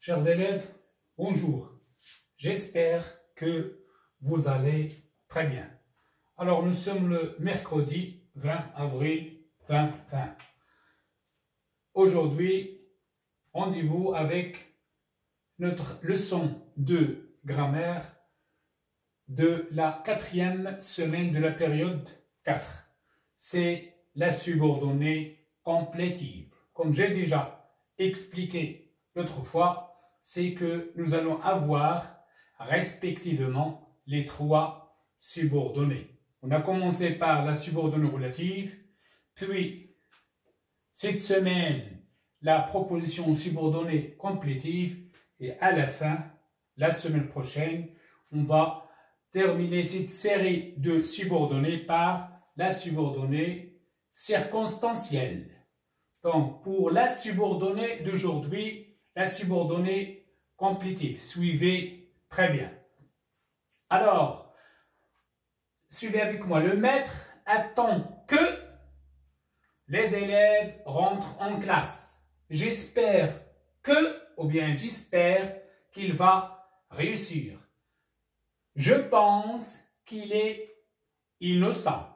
Chers élèves, bonjour. J'espère que vous allez très bien. Alors, nous sommes le mercredi 20 avril 2020. Aujourd'hui, rendez-vous avec notre leçon de grammaire de la 4e semaine de la période 4. C'est la subordonnée complétive. Comme j'ai déjà expliqué l'autre fois, c'est que nous allons avoir respectivement les trois subordonnées. On a commencé par la subordonnée relative, puis cette semaine, la proposition subordonnée complétive, et à la fin, la semaine prochaine, on va terminer cette série de subordonnées par la subordonnée circonstancielle. Donc, pour la subordonnée d'aujourd'hui, la subordonnée complétive. Suivez très bien. Alors, suivez avec moi. Le maître attend que les élèves rentrent en classe. J'espère que, ou bien j'espère qu'il va réussir. Je pense qu'il est innocent.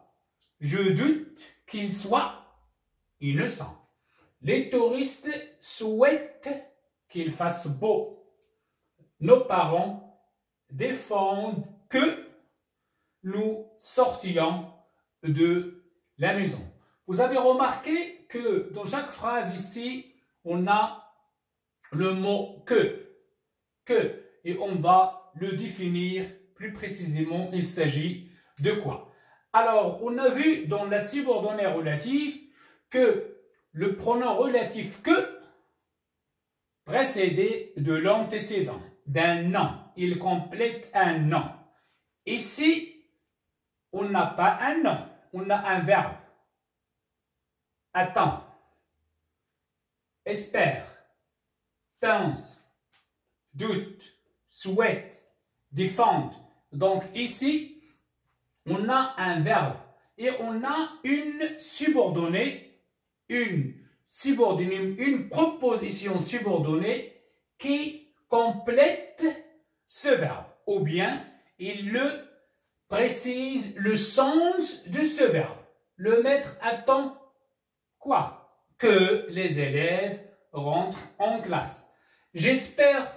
Je doute qu'il soit innocent. Les touristes souhaitent qu'il fasse beau. Nos parents défendent que nous sortions de la maison. Vous avez remarqué que dans chaque phrase ici, on a le mot que, et on va le définir plus précisément. Il s'agit de quoi? Alors, on a vu dans la subordonnée relative que le pronom relatif que précédé de l'antécédent, d'un nom. Il complète un nom. Ici, on n'a pas un nom, on a un verbe. Attend, espère, pense, doute, souhaite, défendre. Donc ici, on a un verbe et on a une subordonnée, une proposition subordonnée qui complète ce verbe. Ou bien, il le précise le sens de ce verbe. Le maître attend quoi? Que les élèves rentrent en classe. J'espère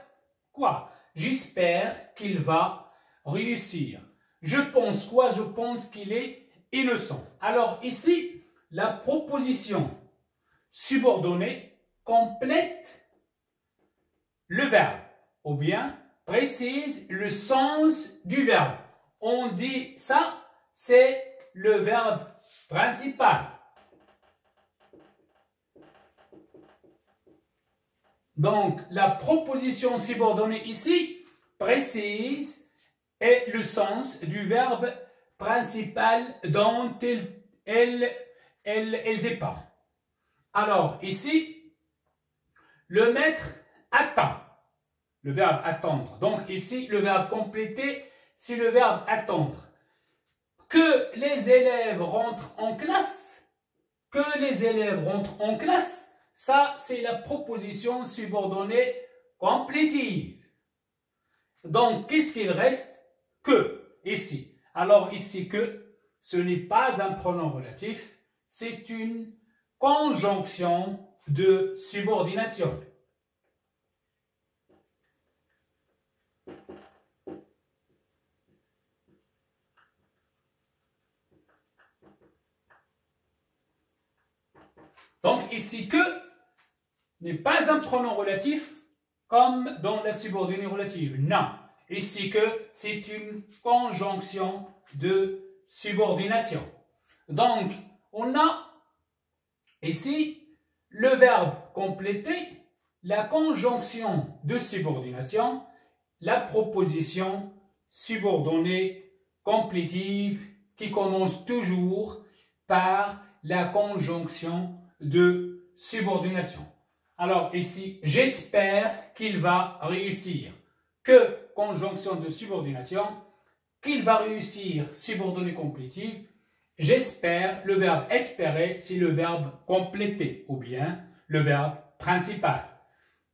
quoi? J'espère qu'il va réussir. Je pense quoi? Je pense qu'il est innocent. Alors ici, la proposition subordonnée complète le verbe ou bien précise le sens du verbe. On dit ça, c'est le verbe principal. Donc, la proposition subordonnée ici précise et le sens du verbe principal dont elle dépend. Alors, ici, le maître attend. Le verbe attendre. Donc, ici, le verbe compléter, c'est le verbe attendre. Que les élèves rentrent en classe. Que les élèves rentrent en classe. Ça, c'est la proposition subordonnée complétive. Donc, qu'est-ce qu'il reste? Que, ici. Alors, ici, que, ce n'est pas un pronom relatif, c'est une conjonction de subordination. Donc, ici, que n'est pas un pronom relatif comme dans la subordonnée relative. Non. Ici, que c'est une conjonction de subordination. Donc, on a ici le verbe compléter, la conjonction de subordination, la proposition subordonnée complétive qui commence toujours par la conjonction de subordination. Alors ici, j'espère qu'il va réussir. Que conjonction de subordination, qu'il va réussir subordonnée complétive. J'espère, le verbe espérer, c'est le verbe compléter ou bien le verbe principal.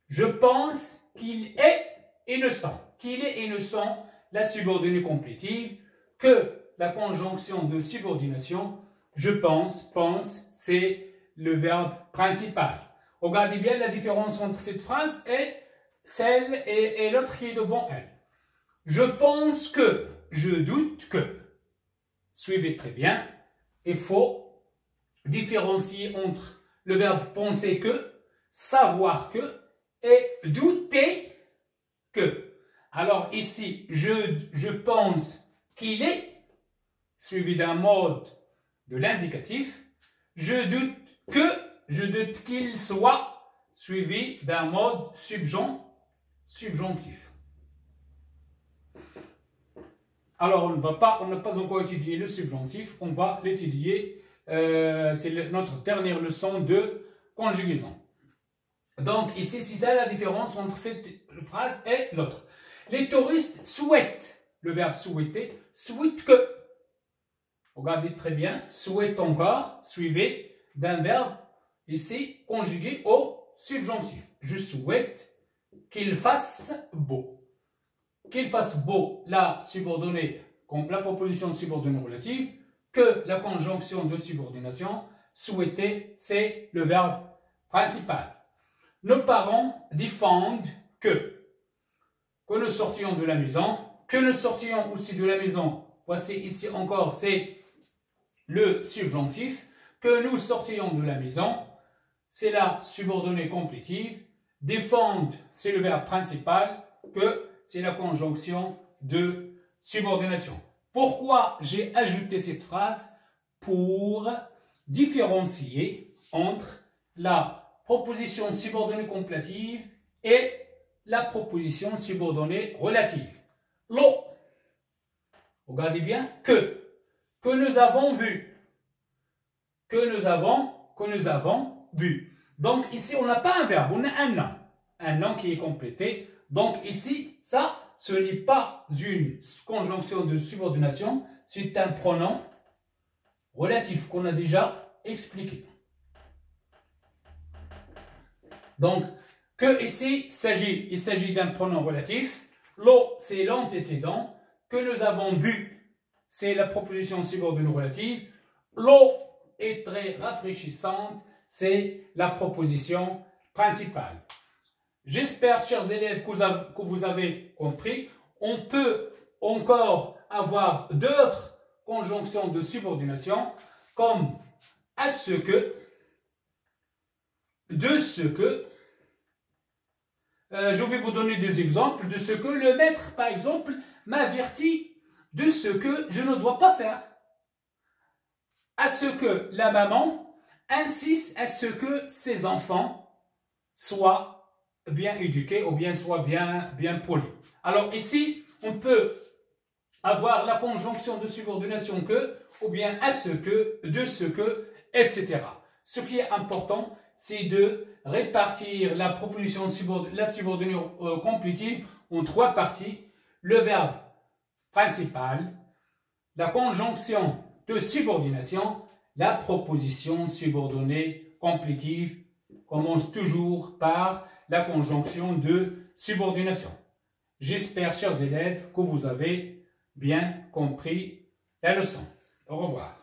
Je pense qu'il est innocent. Qu'il est innocent, la subordonnée complétive, que la conjonction de subordination, je pense, c'est le verbe principal. Regardez bien la différence entre cette phrase et celle et l'autre qui est devant elle. Je pense que, je doute que. Suivez très bien. Il faut différencier entre le verbe penser que, savoir que et douter que. Alors ici, je pense qu'il est, suivi d'un mode de l'indicatif. Je doute qu'il soit, suivi d'un mode subjonctif. Alors, on n'a pas encore étudié le subjonctif, on va l'étudier, c'est notre dernière leçon de conjugaison. Donc, ici, c'est ça la différence entre cette phrase et l'autre. Les touristes souhaitent, le verbe souhaiter, souhaitent que. Regardez très bien, souhaite encore, suivi d'un verbe, ici, conjugué au subjonctif. Je souhaite qu'il fasse beau. Qu'il fasse beau, la subordonnée, comme la proposition subordonnée relative, que la conjonction de subordination, souhaiter, c'est le verbe principal. Nos parents défendent que nous sortions de la maison, que nous sortions aussi de la maison, voici ici encore, c'est le subjonctif, que nous sortions de la maison, c'est la subordonnée complétive, défendent, c'est le verbe principal, que c'est la conjonction de subordination. Pourquoi j'ai ajouté cette phrase? Pour différencier entre la proposition subordonnée complétive et la proposition subordonnée relative. L'eau, regardez bien, que nous avons vu, que nous avons vu. Donc ici, on n'a pas un verbe, on a un nom qui est complété. Donc ici, ça, ce n'est pas une conjonction de subordination, c'est un pronom relatif qu'on a déjà expliqué. Donc, que ici, il s'agit d'un pronom relatif. L'eau, c'est l'antécédent. Que nous avons bu, c'est la proposition subordonnée relative. L'eau est très rafraîchissante, c'est la proposition principale. J'espère, chers élèves, que vous avez compris. On peut encore avoir d'autres conjonctions de subordination, comme à ce que, de ce que. Je vais vous donner des exemples de ce que le maître, par exemple, m'avertit de ce que je ne dois pas faire. À ce que la maman insiste à ce que ses enfants soient bien éduqués ou bien soient bien polis. Alors ici, on peut avoir la conjonction de subordination que, ou bien à ce que, de ce que, etc. Ce qui est important, c'est de répartir la proposition la subordonnée complétive en trois parties. Le verbe principal, la conjonction de subordination, la proposition subordonnée complétive commence toujours par la conjonction de subordination. J'espère, chers élèves, que vous avez bien compris la leçon. Au revoir.